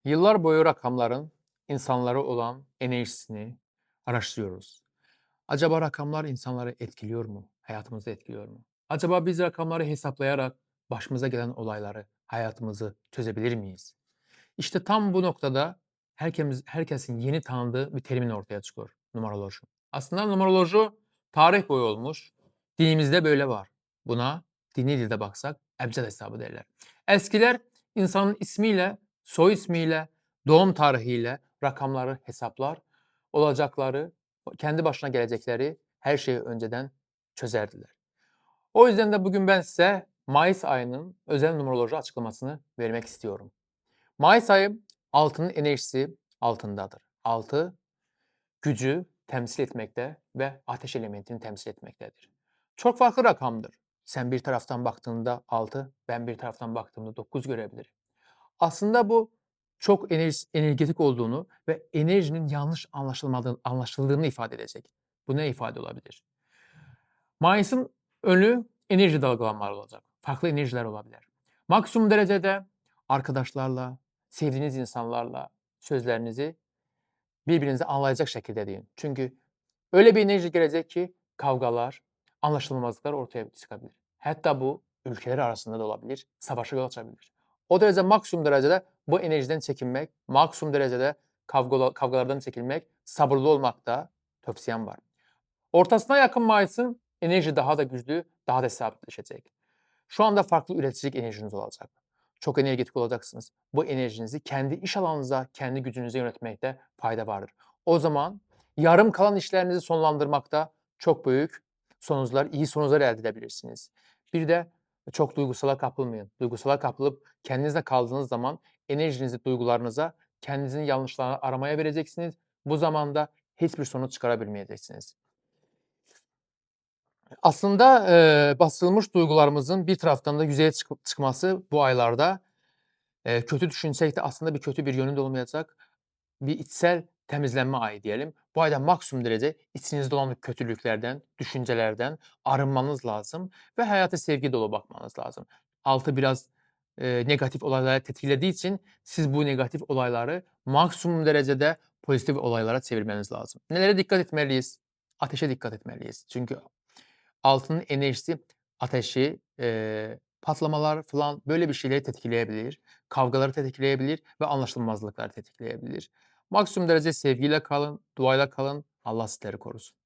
Yıllar boyu rakamların insanlara olan enerjisini araştırıyoruz. Acaba rakamlar insanları etkiliyor mu? Hayatımızı etkiliyor mu? Acaba biz rakamları hesaplayarak başımıza gelen olayları, hayatımızı çözebilir miyiz? İşte tam bu noktada herkesin yeni tanıdığı bir terimin ortaya çıkıyor. Numeroloji. Aslında numeroloji tarih boyu olmuş. Dinimizde böyle var. Buna dini dilde baksak ebced hesabı derler. Eskiler insanın ismiyle, soy ismiyle, doğum tarihiyle rakamları hesaplar, olacakları, kendi başına gelecekleri her şeyi önceden çözerdiler. O yüzden de bugün ben size Mayıs ayının özel numeroloji açıklamasını vermek istiyorum. Mayıs ayı altının enerjisi altındadır. Altı gücü temsil etmekte ve ateş elementini temsil etmektedir. Çok farklı rakamdır. Sen bir taraftan baktığında 6, ben bir taraftan baktığımda 9 görebilirim. Aslında bu çok energetik olduğunu ve enerjinin yanlış anlaşıldığını ifade edecek. Bu ne ifade olabilir? Mayıs'ın önü enerji dalgalanmaları olacak. Farklı enerjiler olabilir. Maksimum derecede arkadaşlarla, sevdiğiniz insanlarla sözlerinizi birbirinizi anlayacak şekilde deyin. Çünkü öyle bir enerji gelecek ki kavgalar, anlaşılmazlıklar ortaya çıkabilir. Hatta bu ülkeler arasında da olabilir, savaşa yol açabilir. O derece maksimum derecede bu enerjiden çekinmek, maksimum derecede kavgalardan çekilmek, sabırlı olmakta tavsiyem var. Ortasına yakın Mayıs'ın enerji daha da güçlü, daha da sabitleşecek. Şu anda farklı üreticilik enerjiniz olacak. Çok energetik olacaksınız. Bu enerjinizi kendi iş alanınıza, kendi gücünüze yönetmekte fayda vardır. O zaman yarım kalan işlerinizi sonlandırmakta çok büyük sonuçlar, iyi sonuçlar elde edebilirsiniz. Bir de çok duygusala kapılmayın. Duygusala kapılıp kendinizle kaldığınız zaman enerjinizi duygularınıza, kendinizin yanlışlarını aramaya vereceksiniz. Bu zamanda hiçbir sonuç çıkarabilmeyeceksiniz. Aslında, bastırılmış duygularımızın bir taraftan da yüzeye çıkması bu aylarda, kötü düşünsek de aslında kötü bir yönü de olmayacak. Bir içsel temizlenme ayı diyelim. Bu ayda maksimum derece içinizde olan kötülüklerden, düşüncelerden arınmanız lazım ve hayata sevgi dolu bakmanız lazım. Altı biraz, negatif olaylara tetikilediği için siz bu negatif olayları maksimum derecede pozitif olaylara çevirmeniz lazım. Nelere dikkat etmeliyiz? Ateşe dikkat etmeliyiz. Çünkü altının enerjisi ateşi, patlamalar falan böyle bir şeyleri tetikleyebilir. Kavgaları tetikleyebilir ve anlaşılmazlıkları tetikleyebilir. Maksimum derece sevgiyle kalın, duayla kalın. Allah sizleri korusun.